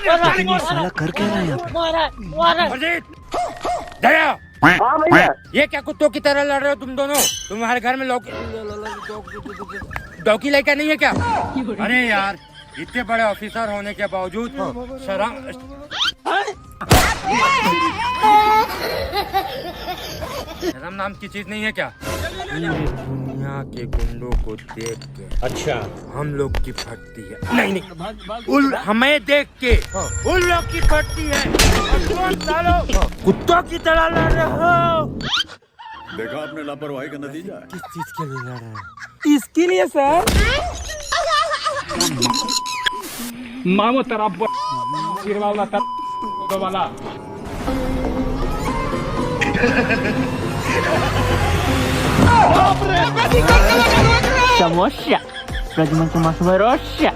ये साला कर क्या रहा है यहाँ पे? दया, हाँ भैया। ये क्या कुत्तों की तरह लड़ रहे हो तुम दोनों? तुम्हारे घर में डॉगी लेकर नहीं है क्या? अरे यार, इतने बड़े ऑफिसर होने के बावजूद शर्म नाम की चीज नहीं है क्या? दुनिया के गुंडों को देख के अच्छा हम लोग की फटती है। नहीं नहीं, हमें देख के उन लोग की फटती है। तुम सालों कुत्तों की तरह लड़ रहे हो। देखा आपने लापरवाही का नतीजा। किस चीज के लिए लड़ रहे हैं? इसके लिए सर। मामो तेरा वाला Samosya. Lagi macam masuk Rosya.